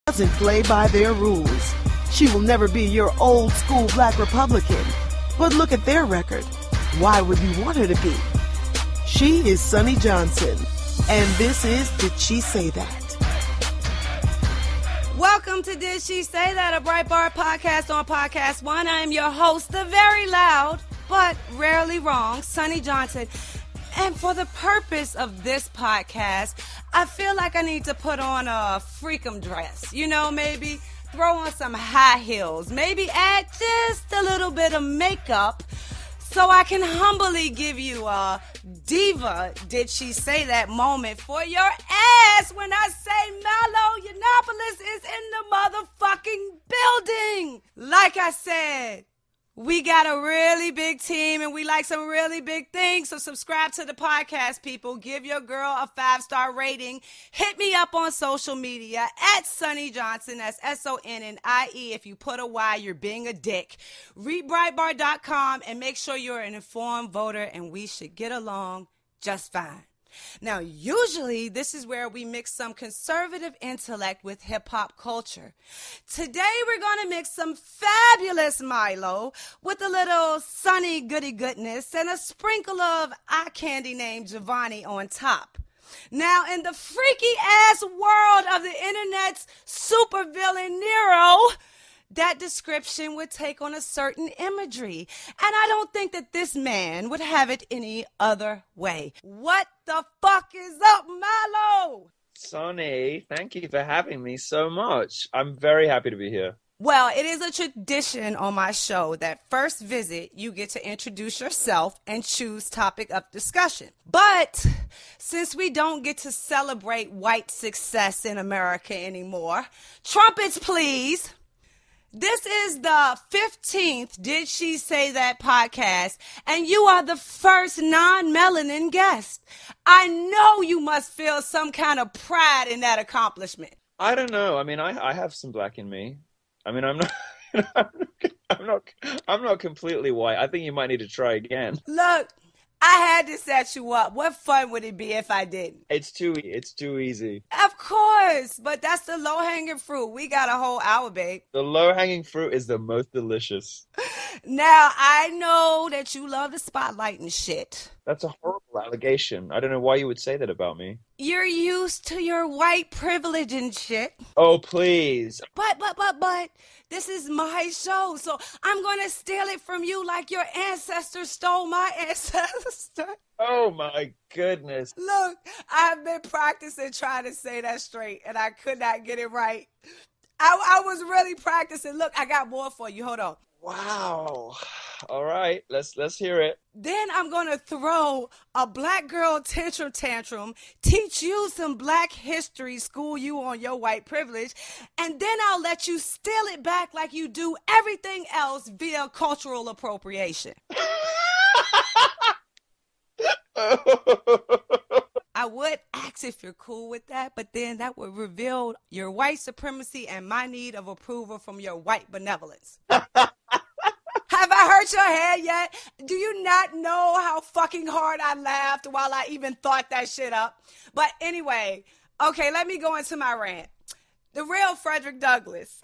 doesn't play by their rules. She will never be your old school black Republican. But look at their record. Why would you want her to be? She is Sonnie Johnson, and this is Did She Say That? Welcome to Did She Say That, a Breitbart podcast on Podcast One. I am your host, the very loud but rarely wrong, Sonnie Johnson. And for the purpose of this podcast, I feel like I need to put on a freakum dress. You know, maybe throw on some high heels. Maybe add just a little bit of makeup so I can humbly give you a diva, did she say that moment for your ass when I say Milo Yiannopoulos is in the motherfucking building. Like I said, we got a really big team and we like some really big things. So subscribe to the podcast, people. Give your girl a 5-star rating. Hit me up on social media at Sonnie Johnson. That's SONNIE. If you put a Y, you're being a dick. Read Breitbart.com and make sure you're an informed voter, and we should get along just fine. Now, usually this is where we mix some conservative intellect with hip-hop culture. Today we're going to mix some fabulous Milo with a little Sonnie goody goodness and a sprinkle of eye candy named Giovanni on top. Now, in the freaky-ass world of the internet's supervillain Nero, that description would take on a certain imagery. And I don't think that this man would have it any other way. What the fuck is up, Milo? Sonnie, thank you for having me so much. I'm very happy to be here. Well, it is a tradition on my show that first visit, you get to introduce yourself and choose topic of discussion. But since we don't get to celebrate white success in America anymore, trumpets, please. This is the 15th Did She Say That podcast, and you are the first non-melanin guest. I know you must feel some kind of pride in that accomplishment. I don't know. I mean, I have some black in me. I mean, I'm not I'm not completely white. I think you might need to try again. Look, I had to set you up. What fun would it be if I didn't? It's too easy. Of course, but that's the low-hanging fruit. We got a whole hour, babe. The low-hanging fruit is the most delicious. Now, I know that you love the spotlight and shit. That's a horrible allegation. I don't know why you would say that about me. You're used to your white privilege and shit. Oh, please. But, this is my show, so I'm going to steal it from you like your ancestors stole my ancestor. Oh, my goodness. Look, I've been practicing trying to say that straight, and I could not get it right. I was really practicing. Look, I got more for you. Hold on. Wow. All right, let's hear it. Then I'm going to throw a black girl tantrum, teach you some black history, school you on your white privilege, and then I'll let you steal it back like you do everything else via cultural appropriation. I would ask if you're cool with that, but then that would reveal your white supremacy and my need of approval from your white benevolence. Have I hurt your head yet? Do you not know how fucking hard I laughed while I even thought that shit up? But anyway, okay, let me go into my rant. The real Frederick Douglass.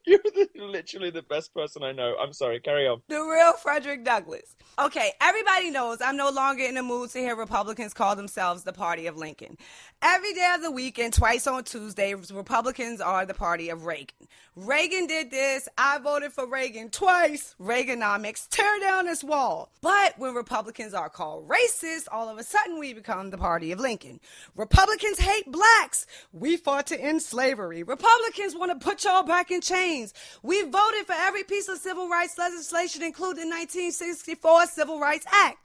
You're literally the best person I know. I'm sorry, carry on. The real Frederick Douglass. Okay, everybody knows I'm no longer in the mood to hear Republicans call themselves the party of Lincoln. Every day of the week and twice on Tuesdays, Republicans are the party of Reagan. Reagan did this. I voted for Reagan twice. Reaganomics, tear down this wall. But when Republicans are called racist, all of a sudden we become the party of Lincoln. Republicans hate blacks. We fought to end slavery. Republicans want to put y'all back in chains. We voted for every piece of civil rights legislation, including the 1964 Civil Rights Act.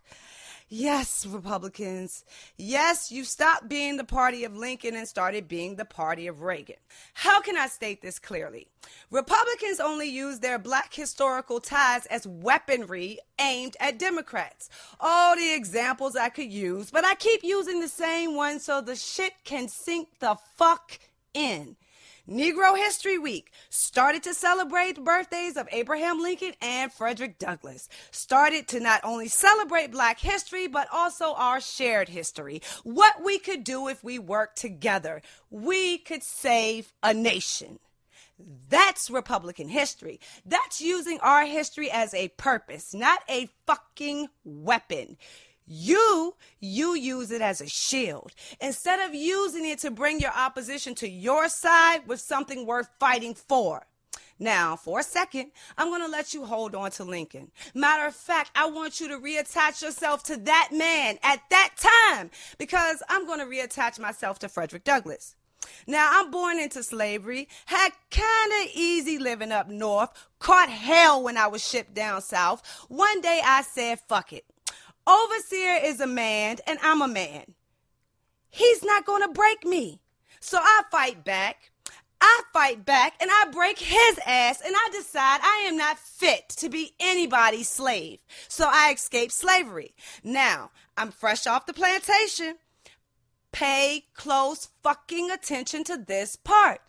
Yes, Republicans. Yes, you stopped being the party of Lincoln and started being the party of Reagan. How can I state this clearly? Republicans only use their black historical ties as weaponry aimed at Democrats. All the examples I could use, but I keep using the same one so the shit can sink the fuck in. Negro History Week started to celebrate the birthdays of Abraham Lincoln and Frederick Douglass. Started to not only celebrate black history, but also our shared history. What we could do if we worked together. We could save a nation. That's Republican history. That's using our history as a purpose, not a fucking weapon. You use it as a shield. Instead of using it to bring your opposition to your side with something worth fighting for. Now, for a second, I'm going to let you hold on to Lincoln. Matter of fact, I want you to reattach yourself to that man at that time, because I'm going to reattach myself to Frederick Douglass. Now, I'm born into slavery, had kind of easy living up north, caught hell when I was shipped down south. One day I said, fuck it. Overseer is a man and I'm a man. He's not going to break me. So I fight back and I break his ass and I decide I am not fit to be anybody's slave. So I escape slavery. Now, I'm fresh off the plantation. Pay close fucking attention to this part.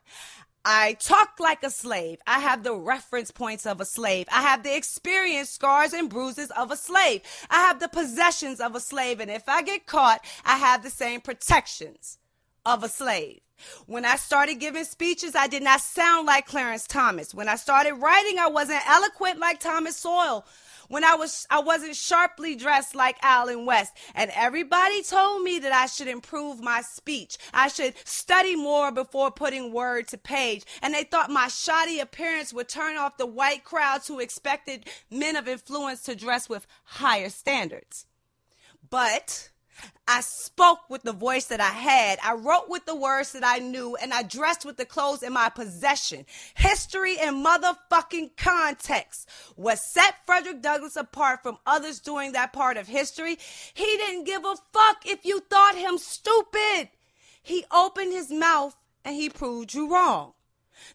I talk like a slave. I have the reference points of a slave. I have the experience, scars, and bruises of a slave. I have the possessions of a slave. And if I get caught, I have the same protections of a slave. When I started giving speeches, I did not sound like Clarence Thomas. When I started writing, I wasn't eloquent like Thomas Sowell. When I wasn't sharply dressed like Allen West. And everybody told me that I should improve my speech. I should study more before putting word to page. And they thought my shoddy appearance would turn off the white crowds who expected men of influence to dress with higher standards. But I spoke with the voice that I had. I wrote with the words that I knew, and I dressed with the clothes in my possession. History and motherfucking context. What set Frederick Douglass apart from others doing that part of history, he didn't give a fuck if you thought him stupid. He opened his mouth and he proved you wrong.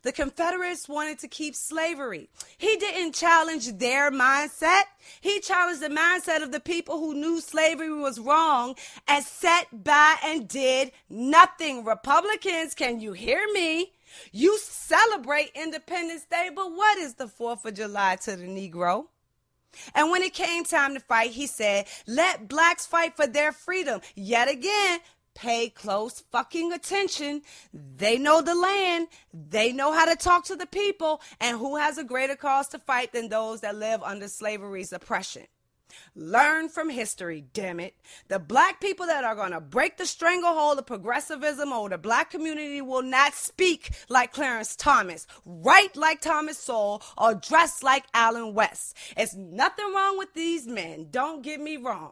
The Confederates wanted to keep slavery. He didn't challenge their mindset. He challenged the mindset of the people who knew slavery was wrong and sat by and did nothing. Republicans, can you hear me? You celebrate Independence Day, but what is the 4th of July to the Negro? And when it came time to fight, he said, let blacks fight for their freedom. Yet again, pay close fucking attention. They know the land. They know how to talk to the people. And who has a greater cause to fight than those that live under slavery's oppression? Learn from history, damn it. The black people that are going to break the stranglehold of progressivism over the black community will not speak like Clarence Thomas, write like Thomas Sowell, or dress like Allen West. It's nothing wrong with these men. Don't get me wrong.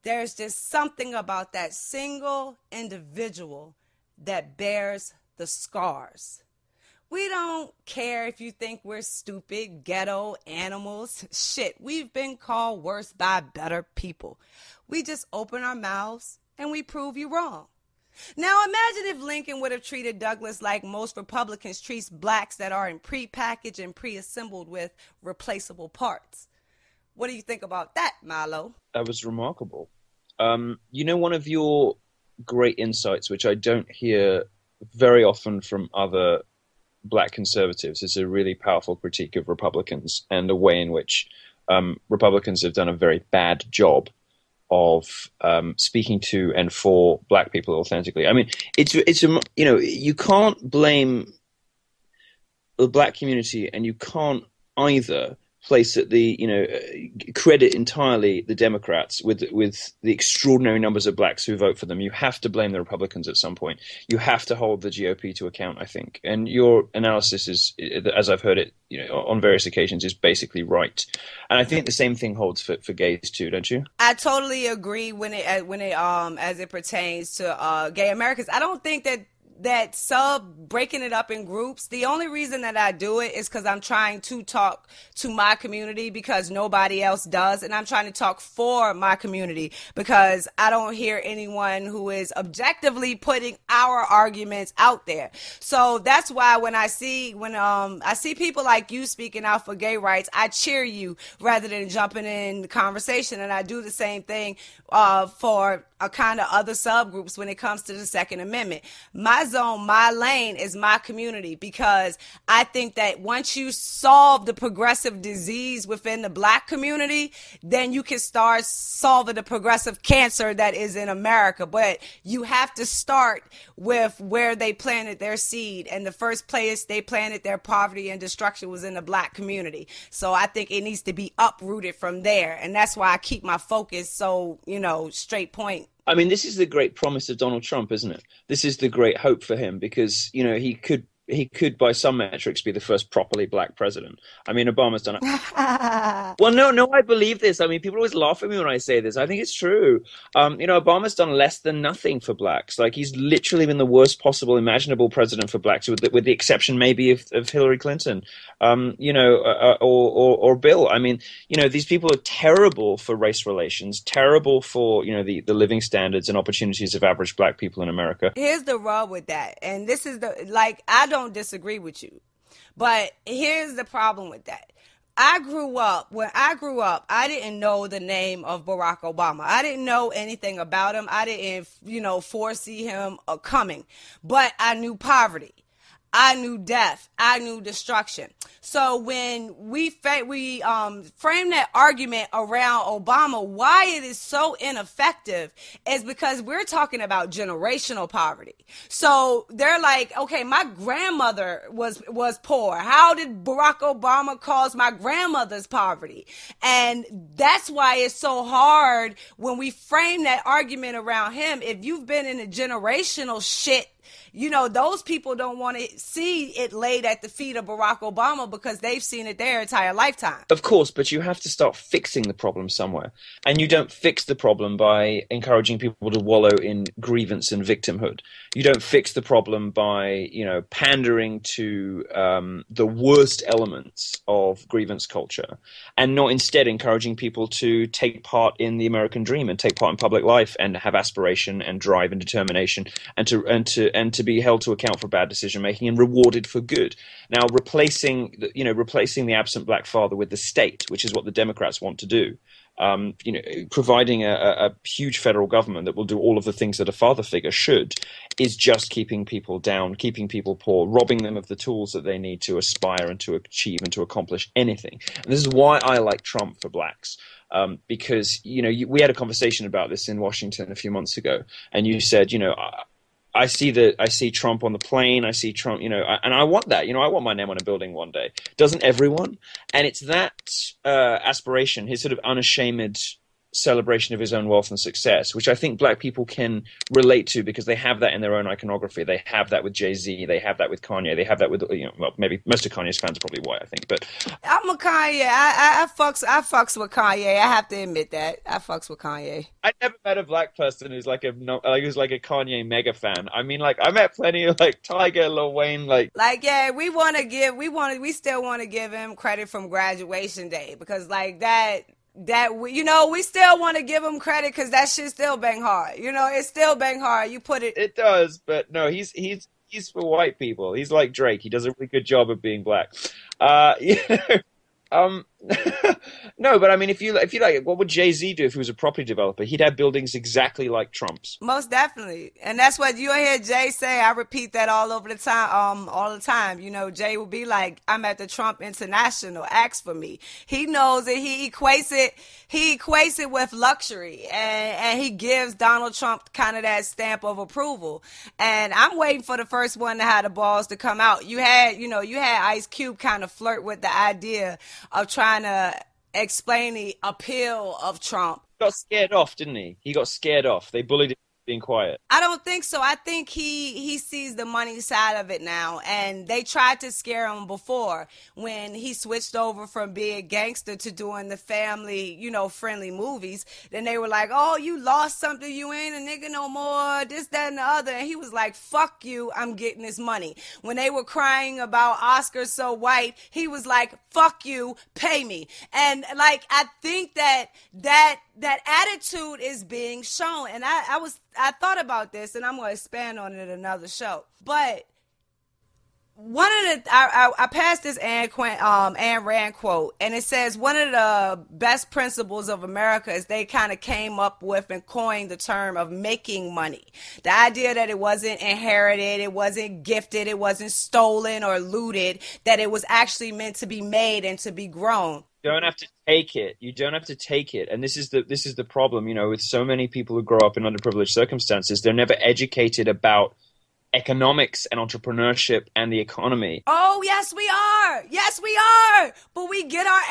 There's just something about that single individual that bears the scars. We don't care if you think we're stupid, ghetto, animals. Shit, we've been called worse by better people. We just open our mouths and we prove you wrong. Now imagine if Lincoln would have treated Douglass like most Republicans treat blacks that are in pre-packaged and pre-assembled with replaceable parts. What do you think about that, Milo? That was remarkable. One of your great insights, which I don't hear very often from other black conservatives, is a really powerful critique of Republicans and the way in which Republicans have done a very bad job of speaking to and for black people authentically. I mean, you can't blame the black community, and you can't either place at credit entirely the Democrats with the extraordinary numbers of blacks who vote for them. You have to blame the Republicans at some point. You have to hold the GOP to account, I think. And your analysis is, as I've heard it, on various occasions, is basically right. And I think the same thing holds for gays too, don't you? I totally agree when it as it pertains to gay Americans. I don't think that breaking it up in groups, the only reason that I do it is because I'm trying to talk to my community because nobody else does, and I'm trying to talk for my community because I don't hear anyone who is objectively putting our arguments out there. So that's why when I see people like you speaking out for gay rights, I cheer you rather than jumping in the conversation, and I do the same thing for are kind of other subgroups when it comes to the Second Amendment. My zone, my lane is my community, because I think that once you solve the progressive disease within the black community, then you can start solving the progressive cancer that is in America. But you have to start with where they planted their seed. And the first place they planted their poverty and destruction was in the black community. So I think it needs to be uprooted from there. And that's why I keep my focus so, straight point. I mean, this is the great promise of Donald Trump, isn't it? This is the great hope for him, because, he could, by some metrics, be the first properly black president. I mean, Obama's done it. Well, no, I believe this. I mean, people always laugh at me when I say this. I think it's true. Obama's done less than nothing for blacks. Like, he's literally been the worst possible imaginable president for blacks, with the exception maybe of Hillary Clinton, or Bill. I mean, these people are terrible for race relations, terrible for, the living standards and opportunities of average black people in America. Here's the rub with that. And this is I don't disagree with you, but here's the problem with that. When I grew up, I didn't know the name of Barack Obama. I didn't know anything about him. I didn't, foresee him coming, but I knew poverty. I knew death. I knew destruction. So when we frame that argument around Obama, why it is so ineffective is because we're talking about generational poverty. So they're like, okay, my grandmother was poor. How did Barack Obama cause my grandmother's poverty? And that's why it's so hard when we frame that argument around him. If you've been in a generational shit, those people don't want to see it laid at the feet of Barack Obama because they've seen it their entire lifetime. Of course, but you have to start fixing the problem somewhere. And you don't fix the problem by encouraging people to wallow in grievance and victimhood. You don't fix the problem by, pandering to the worst elements of grievance culture, and not instead encouraging people to take part in the American dream and take part in public life and have aspiration and drive and determination and to be held to account for bad decision making and rewarded for good. Now, replacing the absent black father with the state, which is what the Democrats want to do, providing a huge federal government that will do all of the things that a father figure should, is just keeping people down, keeping people poor, robbing them of the tools that they need to aspire and to achieve and to accomplish anything. And this is why I like Trump for blacks. Because, we had a conversation about this in Washington a few months ago, and you said, I see Trump on the plane. I see Trump, and I want that. I want my name on a building one day. Doesn't everyone? And it's that aspiration, his sort of unashamed celebration of his own wealth and success, which I think black people can relate to because they have that in their own iconography. They have that with Jay-Z. They have that with Kanye. They have that with, well, maybe most of Kanye's fans are probably white, I think. But I'm a Kanye. I fucks with Kanye. I have to admit that. I fucks with Kanye. I never met a black person who's like a Kanye mega fan. I mean, I met plenty of Tiger, Lil Wayne, yeah, we still want to give him credit from graduation day because we still want to give him credit because that shit still bang hard. It's still bang hard. You put it. It does, but no, he's for white people. He's like Drake. He does a really good job of being black. No, but I mean, if you like, what would Jay-Z do if he was a property developer? He'd have buildings exactly like Trump's. Most definitely, and that's what you hear Jay say. I repeat that all the time. Jay will be like, "I'm at the Trump International. Ask for me." He knows it. He equates it with luxury, and he gives Donald Trump kind of that stamp of approval. And I'm waiting for the first one to have the balls to come out. You had Ice Cube kind of flirt with the idea of trying to explain the appeal of Trump. He got scared off, didn't he? He got scared off. They bullied him for being quiet. I don't think so. I think he sees the money side of it now, and they tried to scare him before when he switched over from being gangster to doing the family, friendly movies. Then they were like, "Oh, you lost something. You ain't a nigga no more. This, that, and the other." And he was like, "Fuck you. I'm getting this money." When they were crying about Oscar so white, he was like, "Fuck you. Pay me." And I think that attitude is being shown. And I thought about this, and I'm going to expand on it in another show. But one of the I passed this Ayn Rand quote, and it says one of the best principles of America is they kind of came up with and coined the term of making money. The idea that it wasn't inherited, it wasn't gifted, it wasn't stolen or looted, that it was actually meant to be made and to be grown. You don't have to take it. You don't have to take it. And this is the problem, you know, with so many people who grow up in underprivileged circumstances. They're never educated about economics and entrepreneurship and the economy. Oh, yes, we are. Yes, we are. But we get our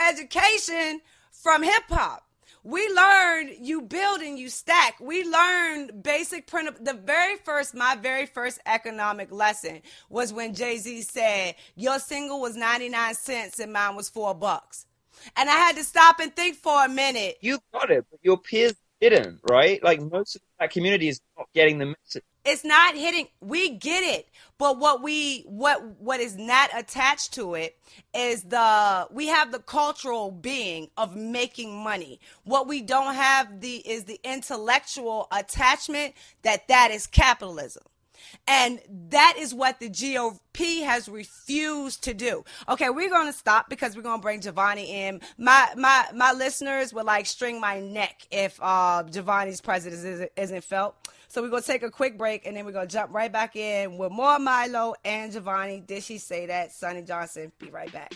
education from hip hop. We learned you build and you stack. We learned basic principles. My very first economic lesson was when Jay-Z said, your single was 99 cents and mine was $4. And I had to stop and think for a minute. You got it, but your peers didn't, right? Like most of that community is not getting the message. It's not hitting. We get it, but what is not attached to it is we have the cultural being of making money. What we don't have is the intellectual attachment that is capitalism. And that is what the GOP has refused to do. Okay, we're going to stop because we're going to bring Giovanni in. My listeners would like string my neck if Giovanni's presence isn't felt. So we're going to take a quick break, and then we're going to jump right back in with more Milo and Giovanni. Did she say that? Sonnie Johnson. Be right back.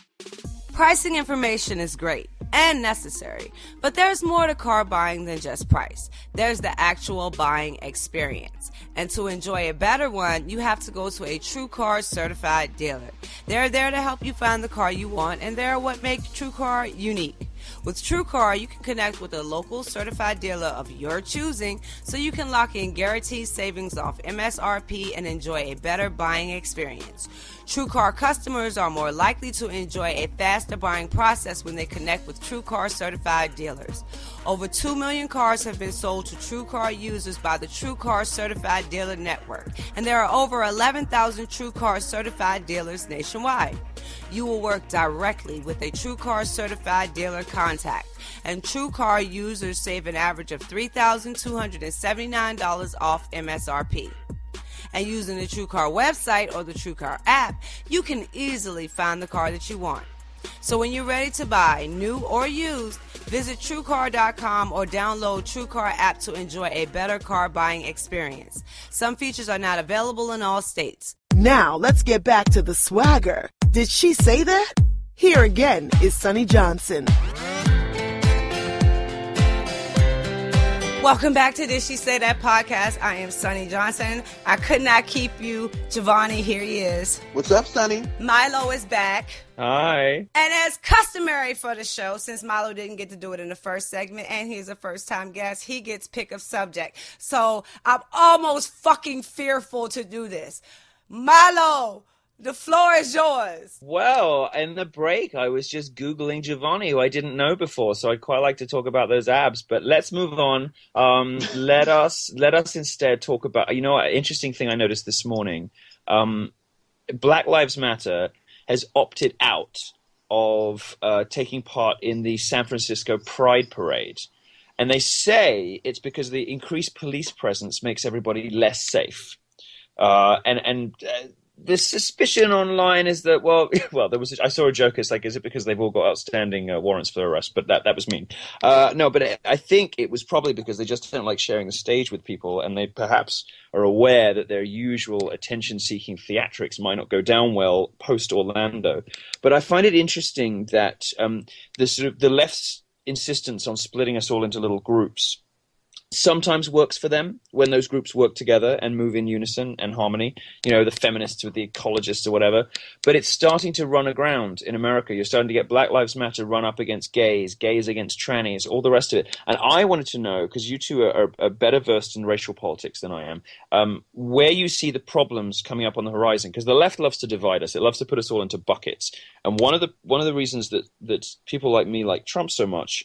Pricing information is great and necessary, but there's more to car buying than just price. There's the actual buying experience. And to enjoy a better one, you have to go to a TrueCar certified dealer. They're there to help you find the car you want, and they're what makes TrueCar unique. With TrueCar, you can connect with a local certified dealer of your choosing so you can lock in guaranteed savings off MSRP and enjoy a better buying experience. TrueCar customers are more likely to enjoy a faster buying process when they connect with TrueCar certified dealers. Over 2 million cars have been sold to TrueCar users by the TrueCar Certified Dealer Network, and there are over 11,000 TrueCar certified dealers nationwide. You will work directly with a TrueCar certified dealer contact, and TrueCar users save an average of $3,279 off MSRP. And using the TrueCar website or the TrueCar app, you can easily find the car that you want. So when you're ready to buy, new or used, visit TrueCar.com or download TrueCar app to enjoy a better car buying experience. Some features are not available in all states. Now let's get back to the swagger. Did she say that? Here again is Sonnie Johnson. Welcome back to Did She Say That podcast. I am Sonnie Johnson. I could not keep you. Giovanni, here he is. What's up, Sonnie? Milo is back. Hi. And as customary for the show, since Milo didn't get to do it in the first segment and he's a first-time guest, he gets pick of subject. So I'm almost fucking fearful to do this. Milo, the floor is yours. Well, in the break, I was just Googling Giovanni, who I didn't know before, so I'd quite like to talk about those abs. But let's move on. Let us instead talk about, you know, an interesting thing I noticed this morning. Black Lives Matter has opted out of taking part in the San Francisco Pride Parade. And they say it's because the increased police presence makes everybody less safe. The suspicion online is that, well, I saw a joke. It's like, is it because they've all got outstanding warrants for arrest? But that was mean. No, but I think it was probably because they just don't like sharing the stage with people, and they perhaps are aware that their usual attention-seeking theatrics might not go down well post-Orlando. But I find it interesting that the left's insistence on splitting us all into little groups sometimes works for them when those groups work together and move in unison and harmony, you know, the feminists with the ecologists or whatever. But it's starting to run aground in America. You're starting to get Black Lives Matter run up against gays against trannies, all the rest of it. And I wanted to know, because you two are better versed in racial politics than I am, where you see the problems coming up on the horizon. Because the left loves to divide us. It loves to put us all into buckets. And one of the reasons that people like me like Trump so much,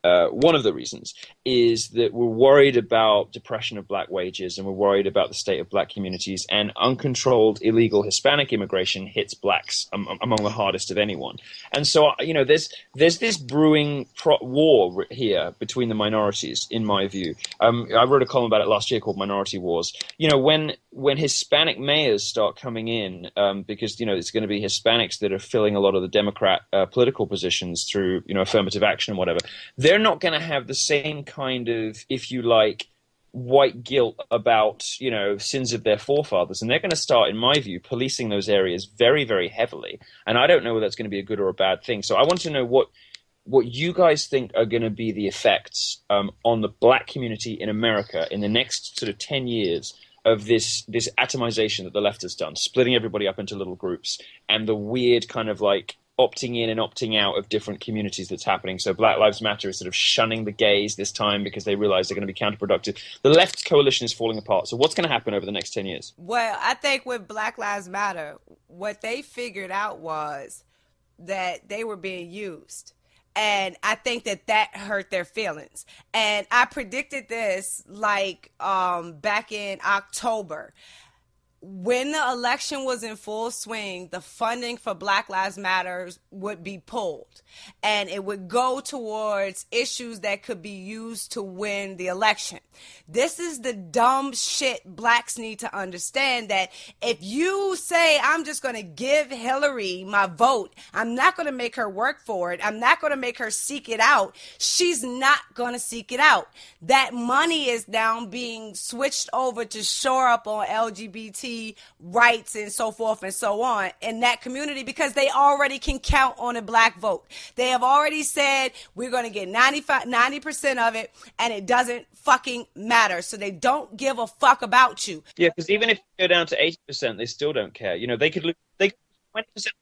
one of the reasons is that we're worried about depression of black wages, and we're worried about the state of black communities, and uncontrolled illegal Hispanic immigration hits blacks among the hardest of anyone. And so, there's this brewing war here between the minorities, in my view. I wrote a column about it last year called Minority Wars. When Hispanic mayors start coming in, because, it's going to be Hispanics that are filling a lot of the Democrat political positions through, affirmative action and whatever, they're not going to have the same kind of, if you like, white guilt about, sins of their forefathers. And they're going to start, in my view, policing those areas very, very heavily. And I don't know whether that's going to be a good or a bad thing. So I want to know what you guys think are going to be the effects on the black community in America in the next sort of 10 years of this atomization that the left has done, splitting everybody up into little groups, and the weird kind of like opting in and opting out of different communities that's happening. So Black Lives Matter is sort of shunning the gays this time because they realize they're going to be counterproductive. The left's coalition is falling apart. So what's going to happen over the next 10 years? Well, I think with Black Lives Matter, what they figured out was that they were being used. And I think that hurt their feelings. And I predicted this back in October. When the election was in full swing, the funding for Black Lives Matter would be pulled, and it would go towards issues that could be used to win the election. This is the dumb shit blacks need to understand, that if you say, I'm just going to give Hillary my vote, I'm not going to make her work for it, I'm not going to make her seek it out, she's not going to seek it out. That money is now being switched over to shore up on LGBT rights and so forth and so on in that community, because they already can count on a black vote. They have already said, we're going to get 90% of it, and it doesn't fucking matter. So they don't give a fuck about you. Yeah, because even if you go down to 80%, they still don't care. They could lose 20%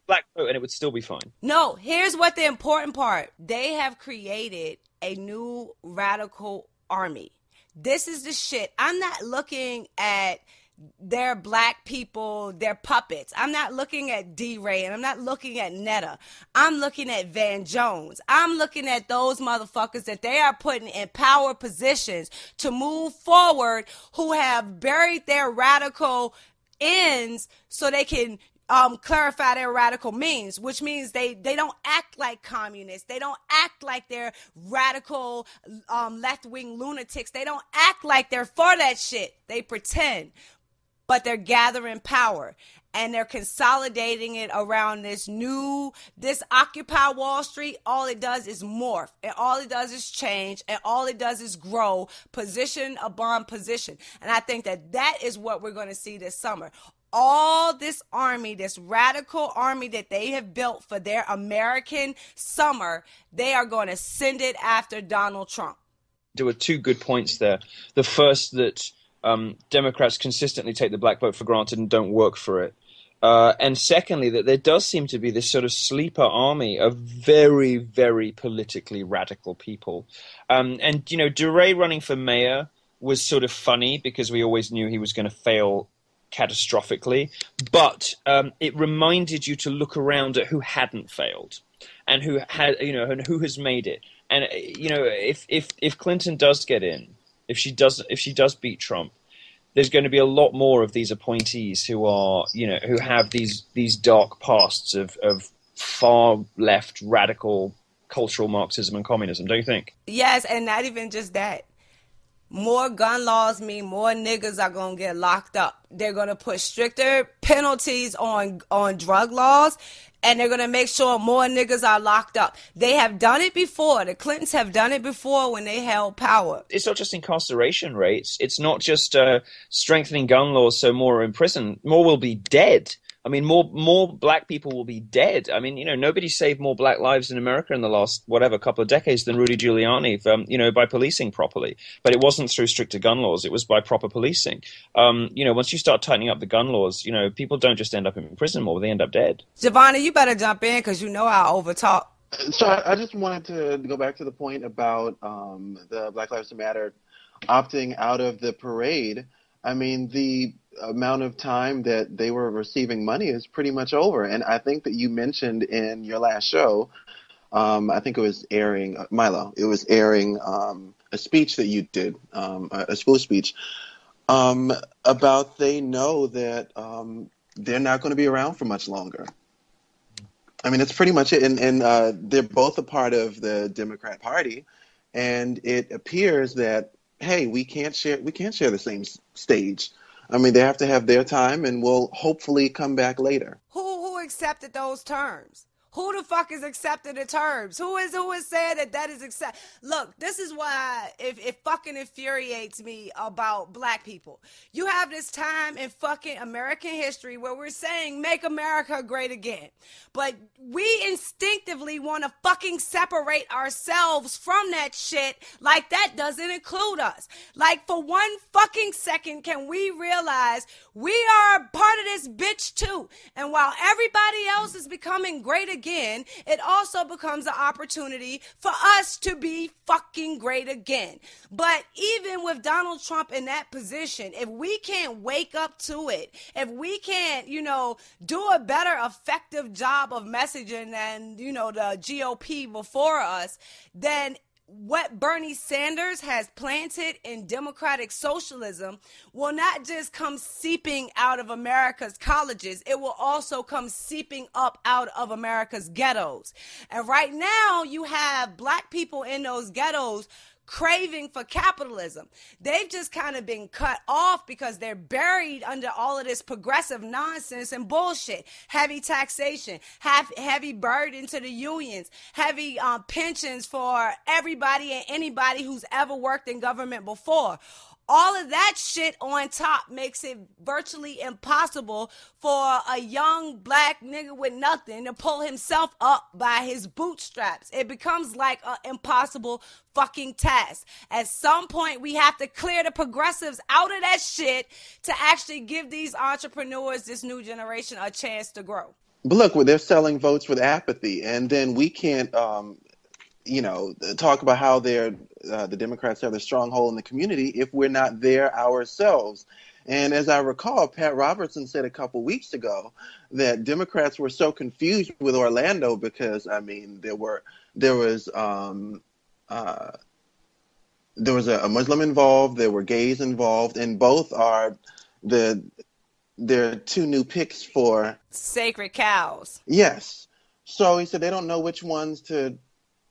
black vote and it would still be fine. No, here's what the important part. They have created a new radical army. This is the shit. I'm not looking at their black people, their puppets. I'm not looking at D-Ray, and I'm not looking at Netta. I'm looking at Van Jones. I'm looking at those motherfuckers that they are putting in power positions to move forward, who have buried their radical ends so they can clarify their radical means, which means they don't act like communists. They don't act like they're radical left-wing lunatics. They don't act like they're for that shit. They pretend. But they're gathering power, and they're consolidating it around this Occupy Wall Street. All it does is morph, and all it does is change, and all it does is grow position upon position. And I think that is what we're going to see this summer. All this army, this radical army that they have built for their American summer, they are going to send it after Donald Trump. There were two good points there. The first, that Democrats consistently take the black vote for granted and don't work for it. And secondly, that there does seem to be this sort of sleeper army of very, very politically radical people. And, DeRay running for mayor was sort of funny because we always knew he was going to fail catastrophically. But it reminded you to look around at who hadn't failed and who had, and who has made it. And, if Clinton does get in, if she does beat Trump, there's going to be a lot more of these appointees who are, who have these dark pasts of far left radical cultural Marxism and communism, don't you think? Yes, and not even just that. More gun laws mean more niggas are going to get locked up. They're going to put stricter penalties on drug laws, and they're going to make sure more niggas are locked up. They have done it before. The Clintons have done it before when they held power. It's not just incarceration rates. It's not just strengthening gun laws so more are in prison. More will be dead. I mean, more black people will be dead. I mean, nobody saved more black lives in America in the last, couple of decades than Rudy Giuliani, by policing properly. But it wasn't through stricter gun laws. It was by proper policing. Once you start tightening up the gun laws, people don't just end up in prison more, they end up dead. Giovanna, you better jump in because I'll overtalk. So I just wanted to go back to the point about the Black Lives Matter opting out of the parade. I mean, the amount of time that they were receiving money is pretty much over. And I think that you mentioned in your last show I think it was airing, Milo, it was airing a speech that you did, a school speech, about they know that they're not going to be around for much longer. I mean, that's pretty much it. And they're both a part of the Democrat Party, and it appears that, hey, we can't share the same stage. I mean, they have to have their time, and we'll hopefully come back later. Who accepted those terms? Who the fuck is accepting the terms? Who is saying that is accept? Look, this is why it fucking infuriates me about black people. You have this time in fucking American history where we're saying make America great again, but we instinctively want to fucking separate ourselves from that shit. Like that doesn't include us. Like for one fucking second, can we realize we are a part of this bitch too? And while everybody else is becoming great again, it also becomes an opportunity for us to be fucking great again. But even with Donald Trump in that position, if we can't wake up to it, if we can't, do a better effective job of messaging than, the GOP before us, then what Bernie Sanders has planted in democratic socialism will not just come seeping out of America's colleges, it will also come seeping up out of America's ghettos. And right now you have black people in those ghettos craving for capitalism. They've just kind of been cut off because they're buried under all of this progressive nonsense and bullshit. Heavy taxation, heavy burden to the unions, heavy pensions for everybody and anybody who's ever worked in government before. All of that shit on top makes it virtually impossible for a young black nigga with nothing to pull himself up by his bootstraps. It becomes like an impossible fucking task. At some point, we have to clear the progressives out of that shit to actually give these entrepreneurs, this new generation, a chance to grow. But look, they're selling votes with apathy, and then we can't talk about how the Democrats have a stronghold in the community if we're not there ourselves. And as I recall, Pat Robertson said a couple weeks ago that Democrats were so confused with Orlando because, I mean, there was a Muslim involved, there were gays involved, and both are their two new picks for sacred cows. Yes. So he said they don't know which ones to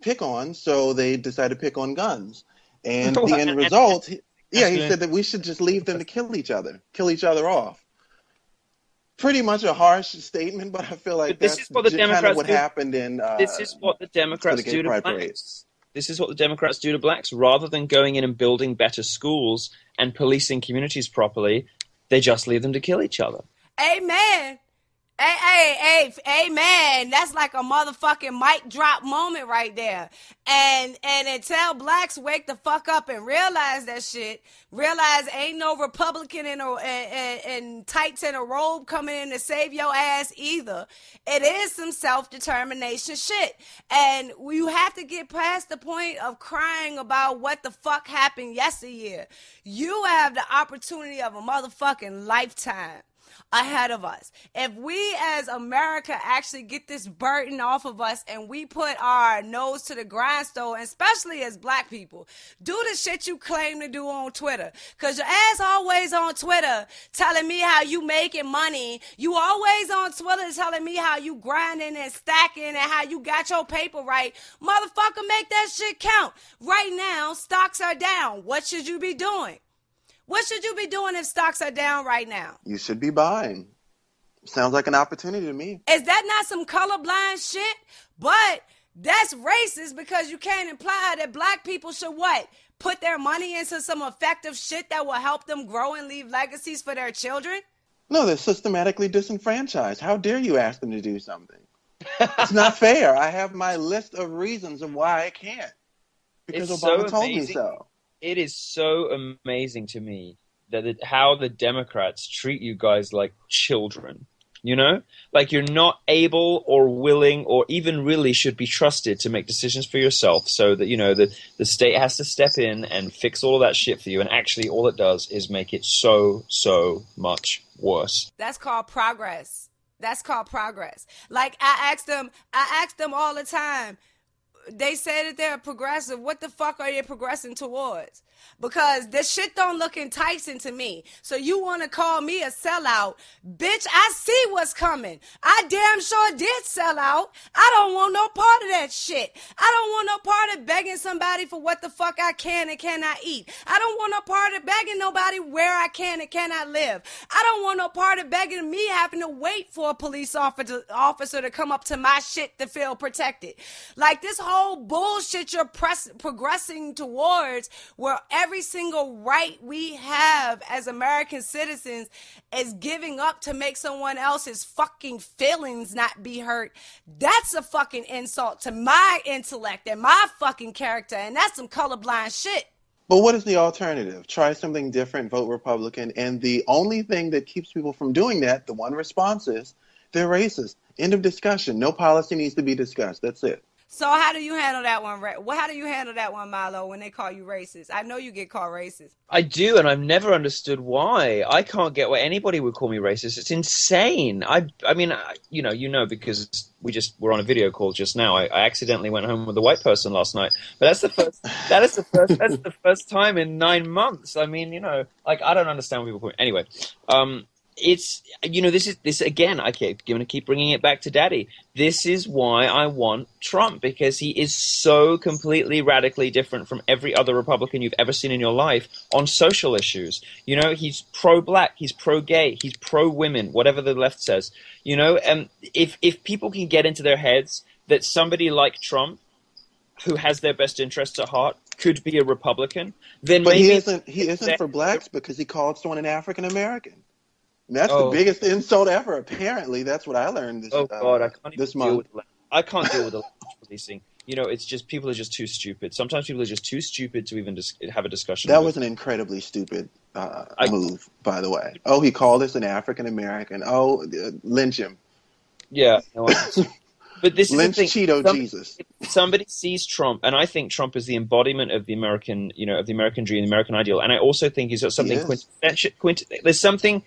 pick on, so they decided to pick on guns. And the end result, he said that we should just leave them to kill each other off. Pretty much a harsh statement, but I feel like that's kind of what happened in this is what the Democrats do to blacks. This is what the Democrats do to blacks. Rather than going in and building better schools and policing communities properly, they just leave them to kill each other. Amen. Hey, man, that's like a motherfucking mic drop moment right there. And until blacks wake the fuck up and realize that shit, realize ain't no Republican in tights and a robe coming in to save your ass either. It is some self-determination shit. And you have to get past the point of crying about what the fuck happened yesteryear. You have the opportunity of a motherfucking lifetime ahead of us. If we as America actually get this burden off of us and we put our nose to the grindstone, especially as black people, do the shit you claim to do on Twitter. Cause your ass always on Twitter telling me how you making money. You always on Twitter telling me how you grinding and stacking and how you got your paper right. Motherfucker, make that shit count. Right now, stocks are down. What should you be doing? What should you be doing if stocks are down right now? You should be buying. Sounds like an opportunity to me. Is that not some colorblind shit? But that's racist because you can't imply that black people should what? Put their money into some effective shit that will help them grow and leave legacies for their children? No, they're systematically disenfranchised. How dare you ask them to do something? It's not fair. I have my list of reasons of why I can't. Because It's Obama so told me amazing. so. It is so amazing to me that how the Democrats treat you guys like children, Like you're not able or willing or even really should be trusted to make decisions for yourself so that, the state has to step in and fix all of that shit for you. And actually all it does is make it so, so much worse. That's called progress. Like I ask them all the time, they say that they're progressive. What the fuck are they progressing towards? Because this shit don't look enticing to me. So you want to call me a sellout? Bitch, I see what's coming. I damn sure did sell out. I don't want no part of that shit. I don't want no part of begging somebody for what the fuck I can and cannot eat. I don't want no part of begging nobody where I can and cannot live. I don't want no part of begging me having to wait for a police officer to come up to my shit to feel protected. Like this whole bullshit you're progressing towards, where every single right we have as American citizens is giving up to make someone else's fucking feelings not be hurt. That's a fucking insult to my intellect and my fucking character, and that's some colorblind shit. But what is the alternative? Try something different, vote Republican, and the only thing that keeps people from doing that, the one response is, they're racist. End of discussion. No policy needs to be discussed. That's it. So how do you handle that one? How do you handle that one, Milo, when they call you racist? I know you get called racist. I do, and I've never understood why. I can't get why anybody would call me racist. It's insane. I mean, because we're on a video call just now. I accidentally went home with a white person last night, but that's the first time in 9 months. I mean, like I don't understand what people call me. Anyway, it's this again. I'm gonna keep bringing it back to Daddy. This is why I want Trump, because he is so completely radically different from every other Republican you've ever seen in your life on social issues. He's pro-black, he's pro-gay, he's pro-women, whatever the left says. And if people can get into their heads that somebody like Trump, who has their best interests at heart, could be a Republican, then but maybe he isn't for blacks because he called someone an African American. That's the biggest insult ever. Apparently, that's what I learned this month. I can't deal with the language policing. It's just people are just too stupid. Sometimes people are just too stupid to even have a discussion. That was an incredibly stupid move, by the way. Oh, he called us an African American. Oh, lynch him. Yeah. No, but this lynch is the thing. Cheeto Jesus. Somebody sees Trump, and I think Trump is the embodiment of the American, of the American dream, the American ideal. And I also think he's got something there's something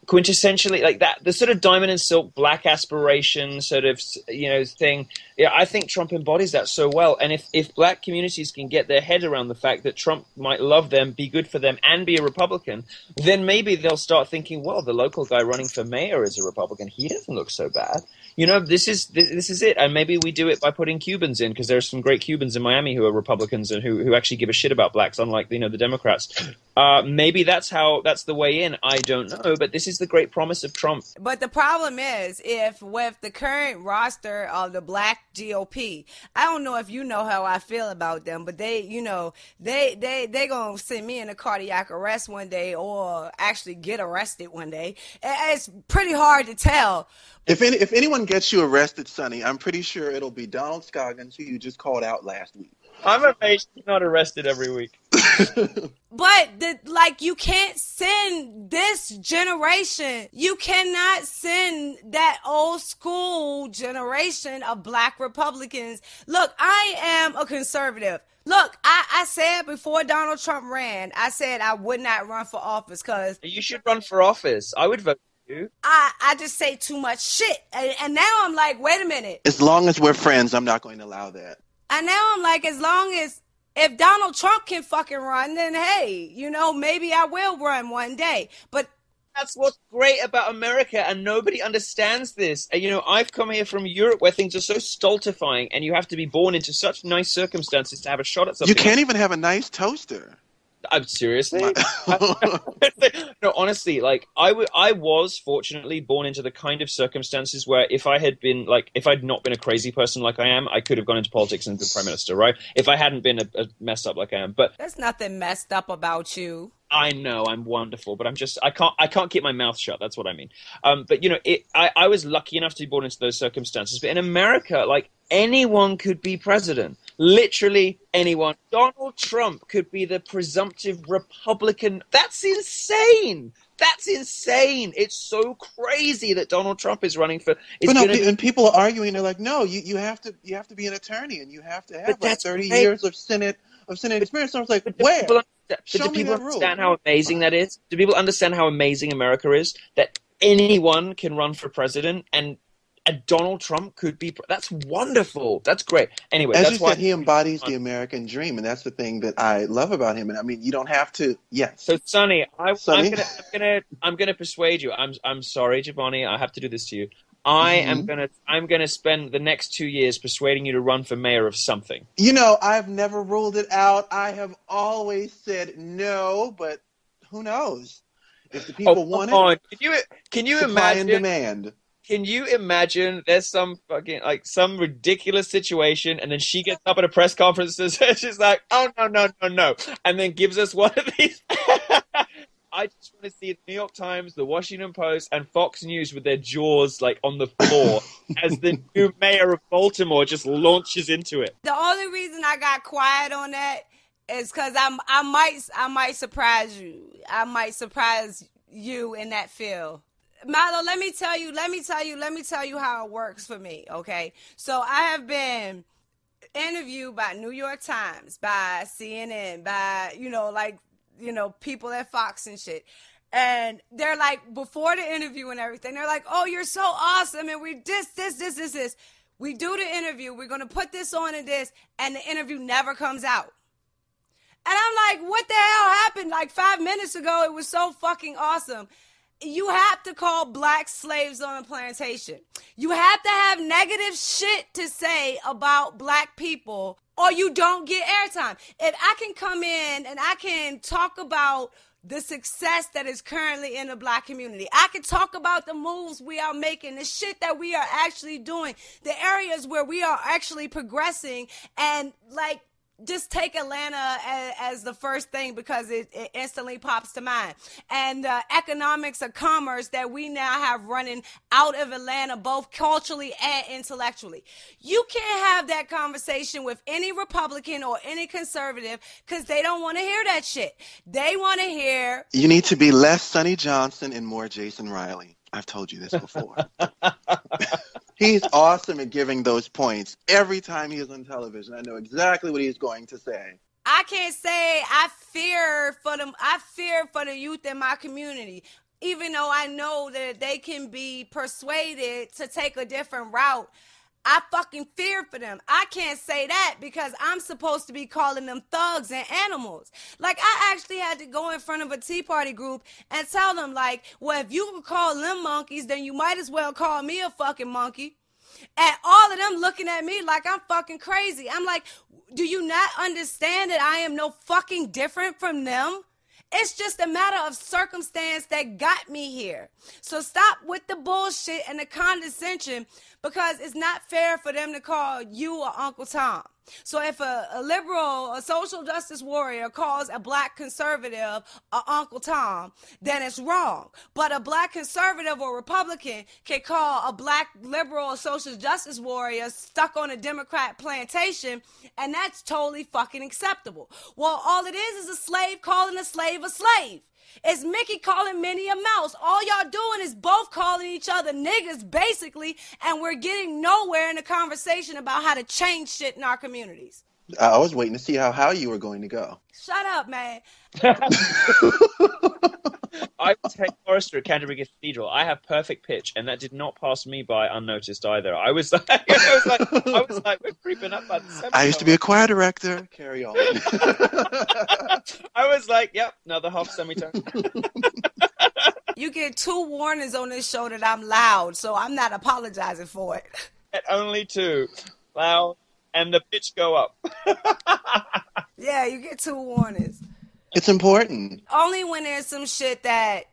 quintessentially like that, the sort of diamond and silk black aspiration sort of thing. Yeah, I think Trump embodies that so well. And if black communities can get their head around the fact that Trump might love them, be good for them, and be a Republican, then maybe they'll start thinking, well, the local guy running for mayor is a Republican. He doesn't look so bad. This is it. And maybe we do it by putting Cubans in, because there's some great Cubans in Miami who are Republicans and who actually give a shit about blacks, unlike the Democrats. Maybe that's the way in. I don't know, but this is the great promise of Trump. But the problem is, if with the current roster of the black GOP, I don't know if you know how I feel about them, but they gonna send me in a cardiac arrest one day, or actually get arrested one day. It's pretty hard to tell. If anyone gets you arrested, Sonnie, I'm pretty sure it'll be Donald Scoggins, who you just called out last week. I'm amazed he's not arrested every week. But you can't send this generation. You cannot send that old school generation of black Republicans. Look, I am a conservative. Look, I said before Donald Trump ran, I said I would not run for office because... You should run for office. I would vote for you. I just say too much shit. And now I'm like, wait a minute. As long as we're friends, I'm not going to allow that. And now I'm like, if Donald Trump can fucking run, then hey, maybe I will run one day. But that's what's great about America, and nobody understands this. I've come here from Europe where things are so stultifying, and you have to be born into such nice circumstances to have a shot at something. You can't even have a nice toaster. Seriously? No, honestly, I was fortunately born into the kind of circumstances where if I'd not been a crazy person like I am, I could have gone into politics and been prime minister, right? If I hadn't been a messed up like I am. But there's nothing messed up about you. I know I'm wonderful, but I can't keep my mouth shut. That's what I mean. But I was lucky enough to be born into those circumstances. But in America, anyone could be president. Literally anyone. Donald Trump could be the presumptive Republican. That's insane. It's so crazy that Donald Trump is running for. And people are arguing. They're like, no, you have to be an attorney, and you have to have 30 years of Senate experience. So I was like, where? Do people understand how amazing that is? Do people understand how amazing America is? That anyone can run for president, and And Donald Trump could be. That's wonderful. That's great. Anyway, As that's you why said, he embodies the American dream, and that's the thing that I love about him. And I mean, you don't have to. Yes, So, Sonny, Sonny. I'm gonna persuade you. I'm sorry, Giovanni. I have to do this to you. I'm gonna spend the next 2 years persuading you to run for mayor of something. You know, I've never ruled it out. I have always said no, but who knows? If the people want it, Can you supply and imagine? demand. Can you imagine there's some fucking some ridiculous situation and then she gets up at a press conference and she's like, oh no, and then gives us one of these. I just want to see the New York Times, the Washington Post, and Fox News with their jaws on the floor as the new mayor of Baltimore just launches into it. The only reason I got quiet on that is because I might surprise you. I might surprise you in that field. Milo, let me tell you how it works for me, okay? So I have been interviewed by New York Times, by CNN, by, people at Fox and shit. And they're like, before the interview and everything, they're like, oh, you're so awesome. And we this. We do the interview. We're going to put this on and this. And the interview never comes out. And I'm like, what the hell happened? 5 minutes ago, it was so fucking awesome. You have to call black slaves on a plantation. You have to have negative shit to say about black people or you don't get airtime. If I can come in and I can talk about the success that is currently in the black community, I can talk about the moves we are making, the shit that we are actually doing, the areas where we are actually progressing, and just take Atlanta as the first thing because it instantly pops to mind. And the economics of commerce that we now have running out of Atlanta, both culturally and intellectually. You can't have that conversation with any Republican or any conservative because they don't want to hear that shit. They want to hear... You need to be less Sonnie Johnson and more Jason Riley. I've told you this before. He's awesome at giving those points. Every time he is on television, I know exactly what he's going to say. I can't say I fear for the youth in my community, even though I know that they can be persuaded to take a different route. I fucking fear for them. I can't say that because I'm supposed to be calling them thugs and animals. I actually had to go in front of a Tea Party group and tell them, well, if you can call them monkeys, then you might as well call me a fucking monkey. And all of them looking at me like I'm fucking crazy. I'm like, do you not understand that I am no fucking different from them? It's just a matter of circumstance that got me here. So stop with the bullshit and the condescension because it's not fair for them to call you or Uncle Tom. So if a liberal, a social justice warrior calls a black conservative a Uncle Tom, then it's wrong. But a black conservative or Republican can call a black liberal or social justice warrior stuck on a Democrat plantation, and that's totally fucking acceptable. Well, all it is a slave calling a slave a slave. It's Mickey calling Minnie a mouse. All y'all doing is both calling each other niggas, basically, and we're getting nowhere in the conversation about how to change shit in our communities. I was waiting to see how you were going to go. Shut up, man. I was head chorister at Canterbury Cathedral. I have perfect pitch, and that did not pass me by unnoticed either. I was like, we're creeping up by the seminary. I used to be a choir director. Carry on. I was like, yep, another half semitone. You get 2 warnings on this show that I'm loud, so I'm not apologizing for it. At only 2. Loud, and the pitch go up. Yeah, you get 2 warnings. It's important. Only when there's some shit that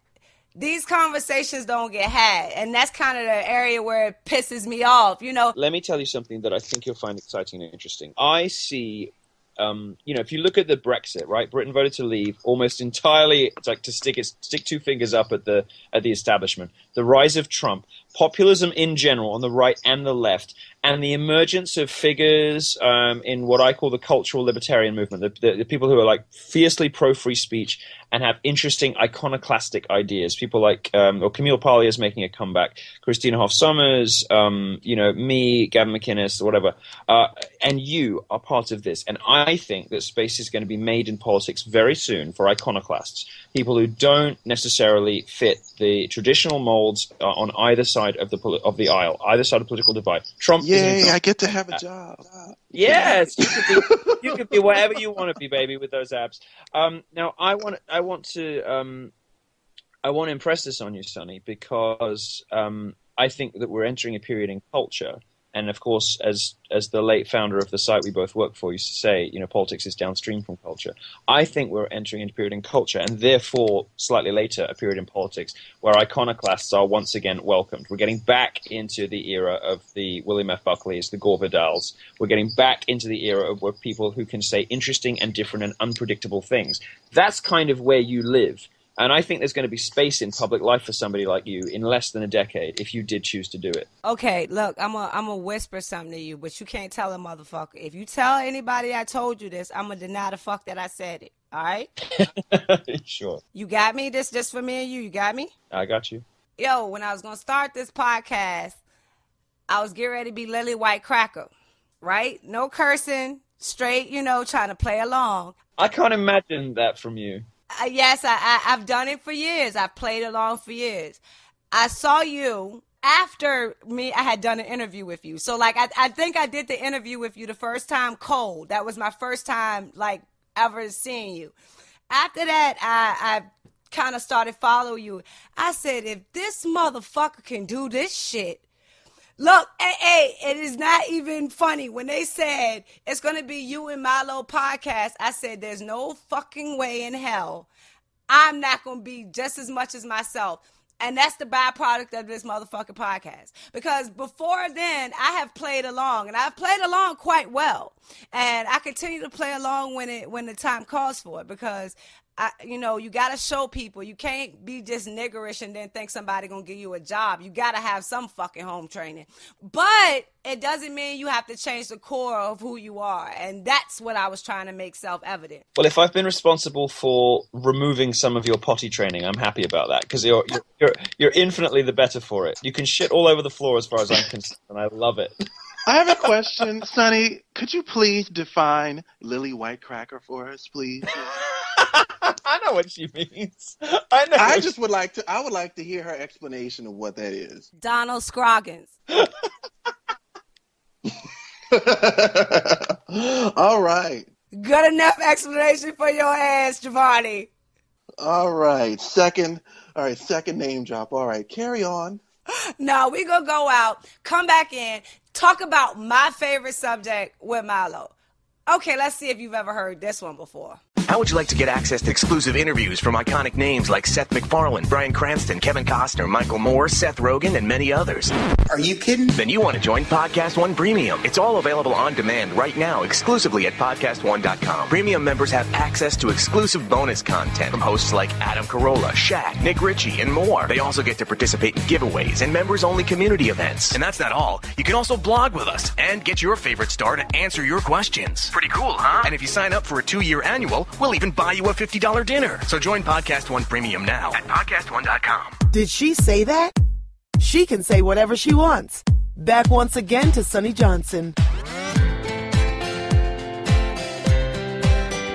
these conversations don't get had. And that's kind of the area where it pisses me off, Let me tell you something that I think you'll find exciting and interesting. I see, if you look at the Brexit, right? Britain voted to leave almost entirely. It's like to stick 2 fingers up at the establishment. The rise of Trump, populism in general on the right and the left, and the emergence of figures in what I call the cultural libertarian movement, the people who are fiercely pro-free speech and have interesting iconoclastic ideas. People like Camille Paglia is making a comeback, Christina Hoff Sommers, me, Gavin McInnes, whatever. And you are part of this. And I think that space is going to be made in politics very soon for iconoclasts, people who don't necessarily fit the traditional molds on either side side of the aisle, either side of the political divide. Trump is an Yay! example. I get to have a job. Yes, you could be whatever you want to be, baby, with those abs. Now, I want to impress this on you, Sonnie, because I think that we're entering a period in culture. And of course, as the late founder of the site we both work for used to say, politics is downstream from culture. I think we're entering a period in culture, and therefore, slightly later, a period in politics where iconoclasts are once again welcomed. We're getting back into the era of the William F. Buckleys, the Gore Vidals. We're getting back into the era of where people who can say interesting and different and unpredictable things. That's kind of where you live. And I think there's going to be space in public life for somebody like you in less than a decade if you did choose to do it. Okay, look, I'm a whisper something to you, but you can't tell a motherfucker. If you tell anybody I told you this, I'm going to deny the fuck that I said it. All right? Sure. You got me? This just for me and you. You got me? I got you. Yo, when I was going to start this podcast, I was getting ready to be Lily White Cracker, right? No cursing, straight, trying to play along. I can't imagine that from you. Yes, I've done it for years. I've played along for years. I saw you after I had done an interview with you. So, I think I did the interview with you the first time cold. That was my first time, ever seeing you. After that, I kind of started following you. I said, if this motherfucker can do this shit, look, hey, it is not even funny. When they said it's going to be you and Milo podcast, I said there's no fucking way in hell I'm not going to be just as much as myself. And that's the byproduct of this motherfucking podcast. Because before then, I have played along, and I've played along quite well. And I continue to play along when the time calls for it, because you got to show people. You can't be just niggerish and then think somebody going to give you a job. You got to have some fucking home training. But it doesn't mean you have to change the core of who you are. And that's what I was trying to make self-evident. Well, if I've been responsible for removing some of your potty training, I'm happy about that, because you're infinitely the better for it. You can shit all over the floor as far as I'm concerned, and I love it. I have a question, Sonnie. Could you please define Lily White Cracker for us, please? I know what she means. I know. I would like to hear her explanation of what that is. Donald Scroggins. All right. Good enough explanation for your ass, Giovanni. All right. Second name drop. All right. Carry on. No, we gonna go out, come back in, talk about my favorite subject with Milo. Okay, let's see if you've ever heard this one before. How would you like to get access to exclusive interviews from iconic names like Seth MacFarlane, Bryan Cranston, Kevin Costner, Michael Moore, Seth Rogen, and many others? Are you kidding? Then you want to join Podcast One Premium. It's all available on demand right now, exclusively at podcastone.com. Premium members have access to exclusive bonus content from hosts like Adam Carolla, Shaq, Nick Ritchie, and more. They also get to participate in giveaways and members-only community events. And that's not all. You can also blog with us and get your favorite star to answer your questions. Pretty cool, huh? And if you sign up for a 2-year annual, we'll even buy you a $50 dinner. So join Podcast One Premium now at podcastone.com. Did she say that? She can say whatever she wants. Back once again to Sonnie Johnson.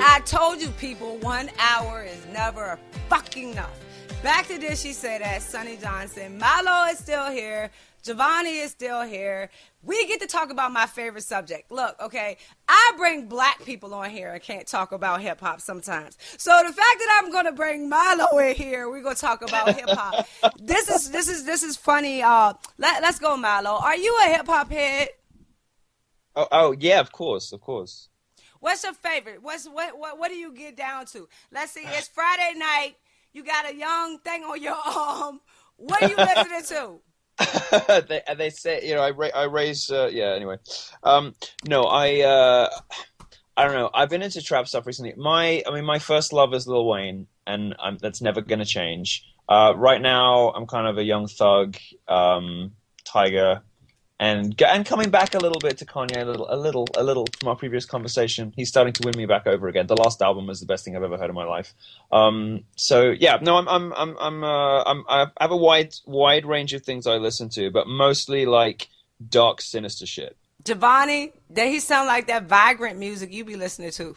I told you people, 1 hour is never fucking enough. Back to this, she said that, Sonnie Johnson. Milo is still here. Giovanni is still here. We get to talk about my favorite subject. Look, okay, I bring black people on here and can't talk about hip-hop sometimes. So the fact that I'm going to bring Milo in here, we're going to talk about hip-hop. This is funny. Let's go, Milo. Are you a hip-hop head? Oh yeah, of course. What's your favorite? What do you get down to? Let's see, it's Friday night. You got a young thing on your arm. What are you listening to? they say, I raise anyway. No, I don't know. I've been into trap stuff recently. My first love is Lil Wayne, and that's never going to change. Right now I'm kind of a young thug, Tiger, and coming back a little bit to Kanye, a little from our previous conversation. He's starting to win me back over again. The last album was the best thing I've ever heard in my life. So yeah, no, I have a wide range of things I listen to, but mostly like dark, sinister shit. Giovanni, did he sound like that vibrant music you be listening to?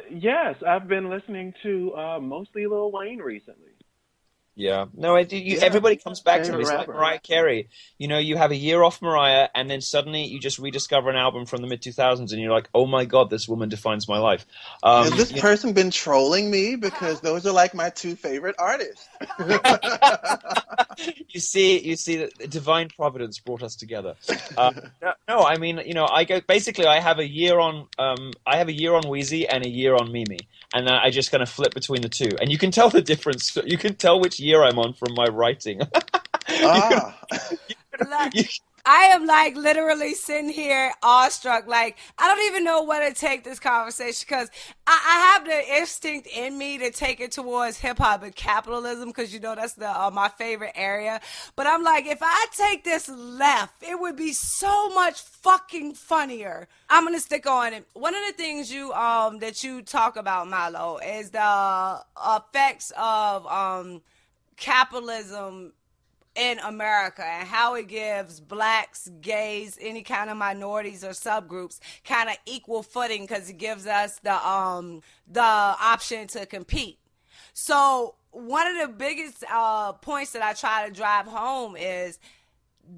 Yes, I've been listening to mostly Lil Wayne recently. Yeah. No, I do. Yeah. Everybody comes back to Favorite me. It's like rapper. Mariah Carey. You know, you have a year off Mariah, and then suddenly you just rediscover an album from the mid 2000s, and you're like, oh my God, this woman defines my life. Has this person been trolling me? Because those are like my two favorite artists. You see that divine providence brought us together. No, I mean, you know, I have a year on Wheezy and a year on Mimi, and I just kind of flip between the two, and you can tell the difference. You can tell which year I'm on from my writing. Ah. You- I am like literally sitting here awestruck. Like, I don't even know where to take this conversation because I have the instinct in me to take it towards hip hop and capitalism because, you know, that's my favorite area. But I'm like, if I take this left, it would be so much fucking funnier. I'm going to stick on it. One of the things that you talk about, Milo, is the effects of capitalism in America and how it gives blacks, gays, any kind of minorities or subgroups kind of equal footing because it gives us the option to compete. So one of the biggest points that I try to drive home is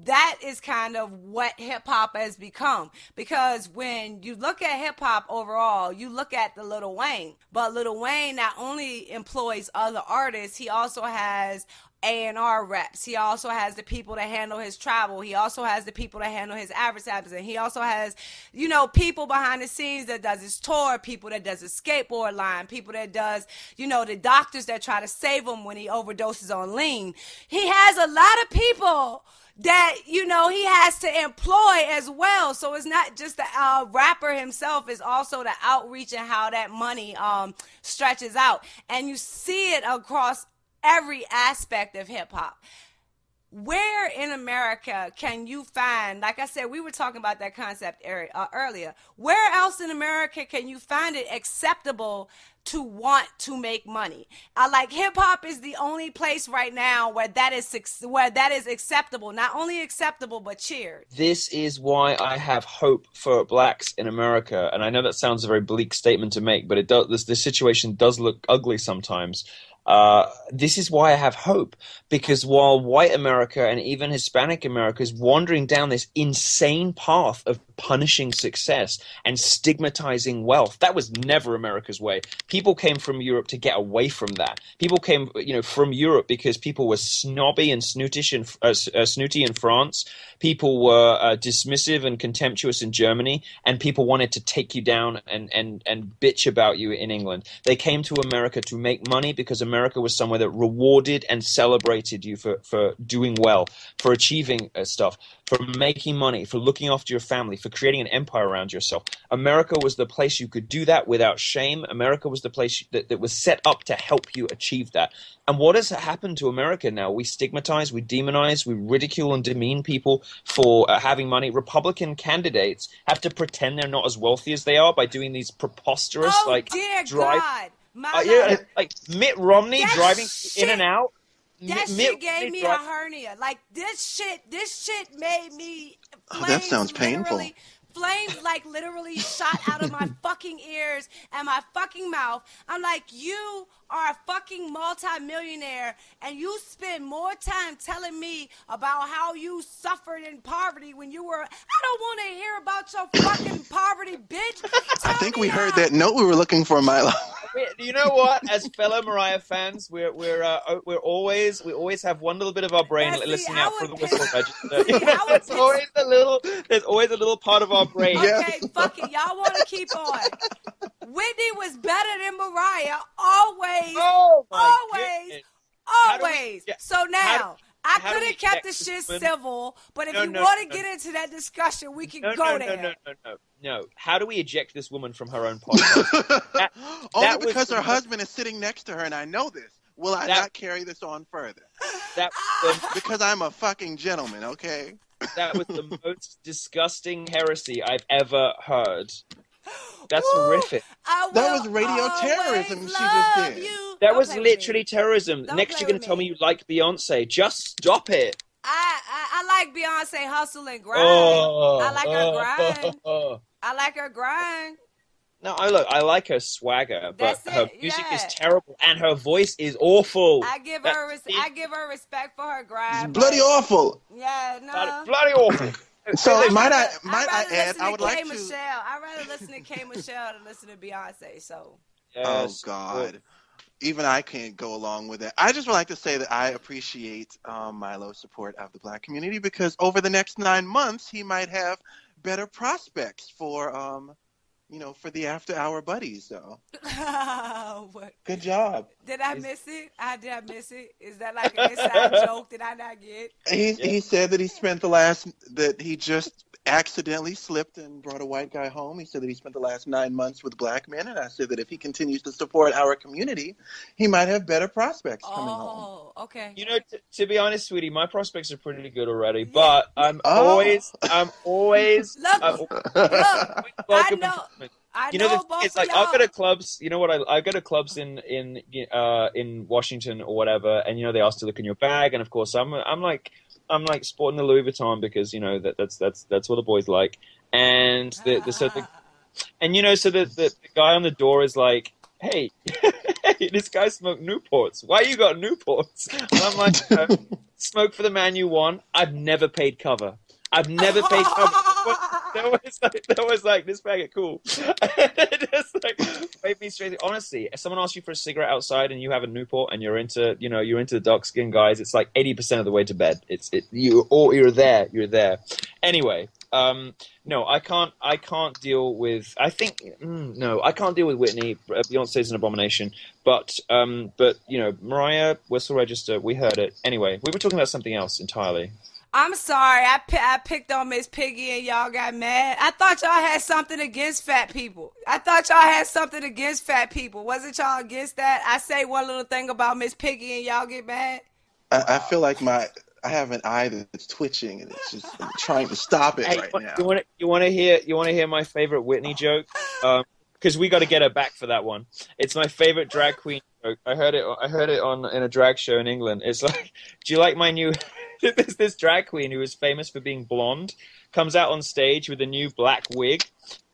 that is kind of what hip hop has become. Because when you look at hip hop overall, you look at the Lil Wayne, but Lil Wayne not only employs other artists, he also has A&R reps. He also has the people that handle his travel. He also has the people that handle his advertising. He also has, you know, people behind the scenes that does his tour, people that does his skateboard line, people that does, you know, the doctors that try to save him when he overdoses on lean. He has a lot of people that, you know, he has to employ as well. So it's not just the rapper himself, it's also the outreach and how that money stretches out. And you see it across every aspect of hip hop. Where in America can you find, like I said, we were talking about that concept earlier, where else in America can you find it acceptable to want to make money? Like hip hop is the only place right now where that is acceptable, not only acceptable but cheered. This is why I have hope for blacks in America, and I know that sounds a very bleak statement to make, but it does. This situation does look ugly sometimes. This is why I have hope, because while white America and even Hispanic America is wandering down this insane path of punishing success and stigmatizing wealth, that was never America's way. People came from Europe to get away from that. People came, you know, from Europe because people were snobby and snooty in France. People were dismissive and contemptuous in Germany, and people wanted to take you down and bitch about you in England. They came to America to make money because America was somewhere that rewarded and celebrated you for doing well, for achieving stuff, for making money, for looking after your family, for creating an empire around yourself. America was the place you could do that without shame. America was the place that was set up to help you achieve that. And what has happened to America now? We stigmatize, we demonize, we ridicule and demean people for having money. Republican candidates have to pretend they're not as wealthy as they are by doing these preposterous, Dear drive. God. Like Mitt Romney driving in and out. That shit gave me a hernia. Like this shit made me. That sounds painful. Flames like literally shot out of my fucking ears and my fucking mouth. I'm like, you are a fucking multi-millionaire and you spend more time telling me about how you suffered in poverty when you were. I don't want to hear about your fucking poverty, bitch. I think we heard that note we were looking for, Milo. You know what? As fellow Mariah fans, we always have one little bit of our brain listening out for the whistle register. There's always a little part of our brain. Okay, fuck it. Y'all want to keep on. Whitney was better than Mariah always. Always. So now, I could have kept the shit civil, but if you want to get into that discussion, we can go there. No. How do we eject this woman from her own podcast? Only because her husband is sitting next to her, and I know this. Will I not carry this on further? Because I'm a fucking gentleman, okay? That was the most disgusting heresy I've ever heard. That's horrific. That was radio terrorism she just did. That was literally terrorism. Next you're going to tell me you like Beyonce. Just stop it. I like Beyonce hustle and grind. I like her grind. No, I like her swagger, but That's her it. music is Yeah. terrible, and her voice is awful. I give her respect for her It's grind, bloody but awful. yeah, no. Bloody awful. So Listen, might I add, Listen I to would K like to. Michelle. I'd rather listen to K Michelle than listen to Beyonce. So Oh yes, God. Even I can't go along with it. I just would like to say that I appreciate Milo's support of the Black community because over the next 9 months, he might have better prospects for, for the after-hour buddies. So, what? good job. Did I miss it? Did I miss it? Is that like an inside joke? Did I not get? He said that that he just accidentally slipped and brought a white guy home. He said that he spent the last 9 months with black men, and I said that if he continues to support our community, he might have better prospects coming home. Oh, okay. You know, to be honest, sweetie, my prospects are pretty good already. But I'm Oh. always Look, I welcome know. improvement. I You know, know the thing both is, of like, I'll go y'all. to clubs. You know what? I go to clubs in Washington or whatever, and they ask to look in your bag, and of course, I'm like sporting the Louis Vuitton because that's what the boys like, and the guy on the door is like, hey, hey, this guy smoked Newports. Why you got Newports? And I'm like, smoke for the man you want. I've never paid cover. I've never paid cover. There was like this bag of cool. Just like made me straight. Honestly, if someone asks you for a cigarette outside and you have a Newport and you're into the dark skinned guys, it's like 80% of the way to bed. You're there. You're there. Anyway, no, I can't deal with. I think no, I can't deal with Whitney. Beyonce's an abomination. But Mariah, Whistle Register, we heard it. Anyway, we were talking about something else entirely. I'm sorry. I picked on Miss Piggy and y'all got mad. I thought y'all had something against fat people. Wasn't y'all against that? I say one little thing about Miss Piggy and y'all get mad. I feel like I have an eye that's twitching and it's just I'm trying to stop it Hey, right now. you want to hear my favorite Whitney joke? Because we got to get her back for that one. It's my favorite drag queen joke. I heard it in a drag show in England. It's like, do you like my new? There's this drag queen who is famous for being blonde, comes out on stage with a new black wig,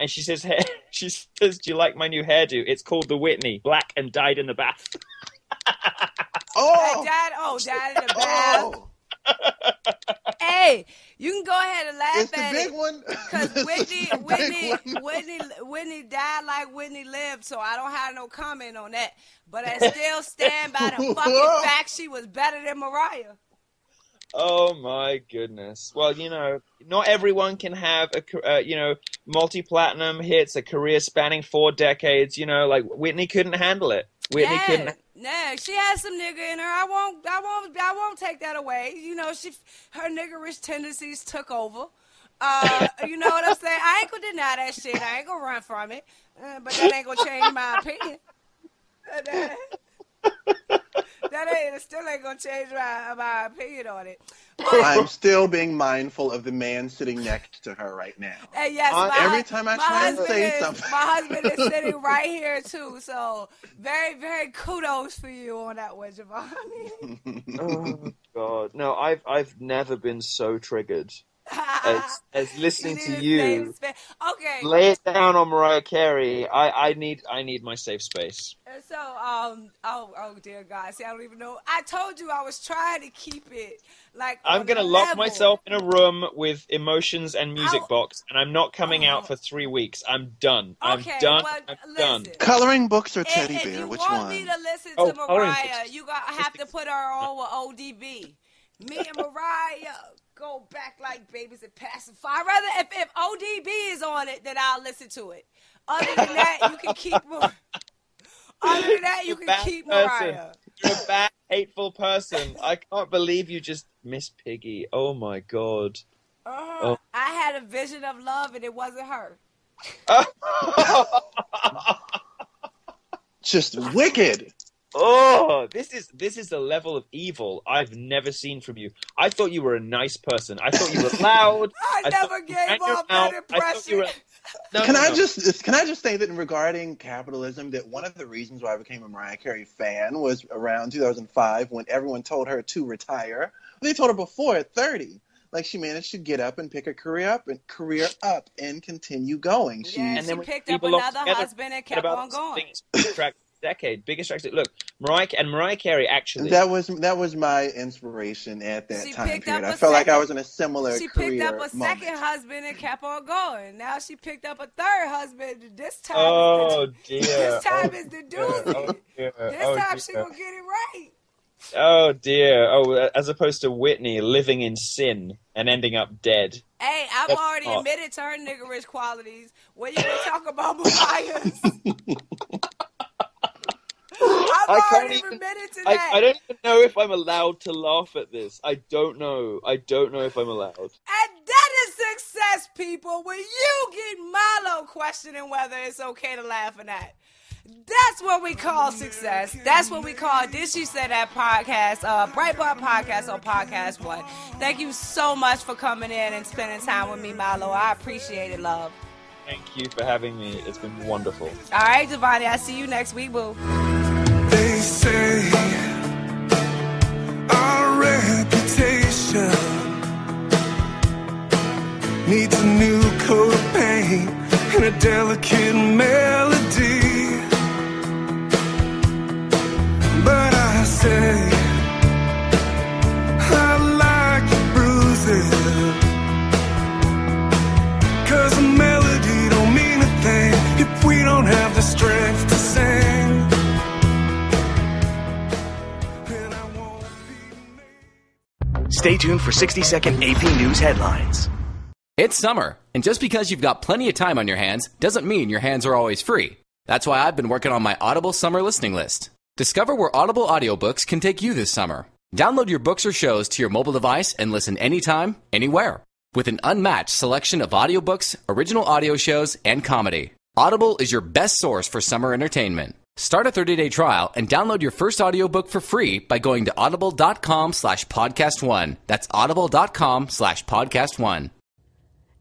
and she says, "Hey," she says, "Do you like my new hairdo? It's called the Whitney, black and dyed in the bath." Died in the bath. Oh, Hey, you can go ahead and laugh it's the at big it. one. Because Whitney died like Whitney lived, so I don't have no comment on that. But I still stand by the fucking fact she was better than Mariah. Oh my goodness. Well, not everyone can have multi-platinum hits, a career spanning 4 decades. Like Whitney couldn't handle it. Whitney couldn't. Nah, she has some nigga in her. I won't take that away. Her niggerish tendencies took over. You know what I'm saying? I ain't gonna deny that shit. I ain't gonna run from it. But that ain't gonna change my opinion. It still ain't gonna change my opinion on it. I'm still being mindful of the man sitting next to her right now. And yes, every time I try and say something, my husband is sitting right here too. So very, very kudos for you on that one, Javon. Oh God, no! I've never been so triggered as listening to you. Okay. Lay it down on Mariah Carey. I need my safe space. So, oh dear God, see, I don't even know. I told you I was trying to keep it like. I'm gonna lock myself in a room with emotions and music box, and I'm not coming out for 3 weeks. I'm done. Okay, I'm done. well, I'm listen. done. Coloring books or teddy If bear, you which want one? me to listen Oh, to coloring Mariah, books. you have to put her on with ODB. Me and Mariah go back like babies and pacify. I'd rather if ODB is on it, then I'll listen to it. Other than that, you can keep. Mariah. You're a bad, hateful person. I can't believe you just Miss Piggy. Oh my God. I had a vision of love, and it wasn't her. Just wicked. Oh, this is a level of evil I've never seen from you. I thought you were a nice person. I thought you were loud. I never gave off that impression. Can I just say that regarding capitalism, that one of the reasons why I became a Mariah Carey fan was around 2005 when everyone told her to retire. They told her before at 30. like she managed to get up and pick a career up and continue going. And then she picked we up belong another together. husband and kept About on going. biggest track decade, biggest track. Look, Mariah Carey actually. That was my inspiration at that She time picked period. up I a felt like I second- was in a similar She career picked up a moment. second husband and kept on going. Now she picked up a third husband. This time, dear. this time is the doozy. Oh, dear. This time she gonna get it right. Oh dear. Oh, as opposed to Whitney living in sin and ending up dead. Hey, I've That's already not- admitted to her niggerish qualities. When you gonna talk about Mariah's? I've already admitted to that. I don't even know if I'm allowed to laugh at this. I don't know if I'm allowed. And that is success, people. When you get Milo questioning whether it's okay to laugh or not. That's what we call success. That's what we call Did She Say That podcast, Breitbart Podcast on Podcast One. Thank you so much for coming in and spending time with me, Milo. I appreciate it, love. Thank you for having me. It's been wonderful. All right, Devani, I'll see you next week, boo. They say our reputation needs a new coat of paint and a delicate melody. But I say I like your bruises, 'cause a melody don't mean a thing if we don't have the strength to sing. And I won't be Stay tuned for 60-second AP News headlines. It's summer, and just because you've got plenty of time on your hands doesn't mean your hands are always free. That's why I've been working on my Audible summer listening list. Discover where Audible audiobooks can take you this summer. Download your books or shows to your mobile device and listen anytime, anywhere. With an unmatched selection of audiobooks, original audio shows, and comedy. Audible is your best source for summer entertainment. Start a 30-day trial and download your first audiobook for free by going to audible.com/podcast1. That's audible.com/podcast1.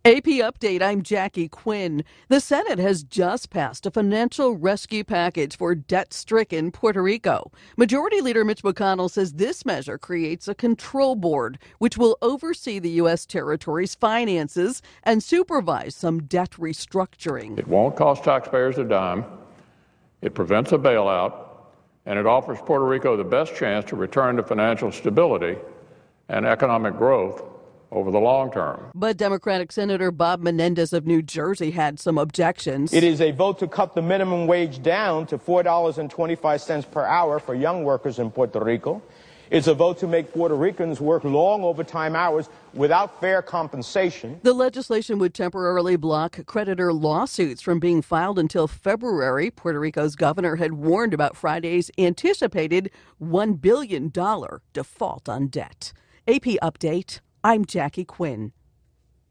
AP Update, I'm Jackie Quinn. The Senate has just passed a financial rescue package for debt-stricken Puerto Rico. Majority Leader Mitch McConnell says this measure creates a control board, which will oversee the U.S. territory's finances and supervise some debt restructuring. It won't cost taxpayers a dime. It prevents a bailout, and it offers Puerto Rico the best chance to return to financial stability and economic growth over the long term. But Democratic Senator Bob Menendez of New Jersey had some objections. It is a vote to cut the minimum wage down to $4.25 per hour for young workers in Puerto Rico. It's a vote to make Puerto Ricans work long overtime hours without fair compensation. The legislation would temporarily block creditor lawsuits from being filed until February. Puerto Rico's governor had warned about Friday's anticipated $1 billion default on debt. AP Update, I'm Jackie Quinn.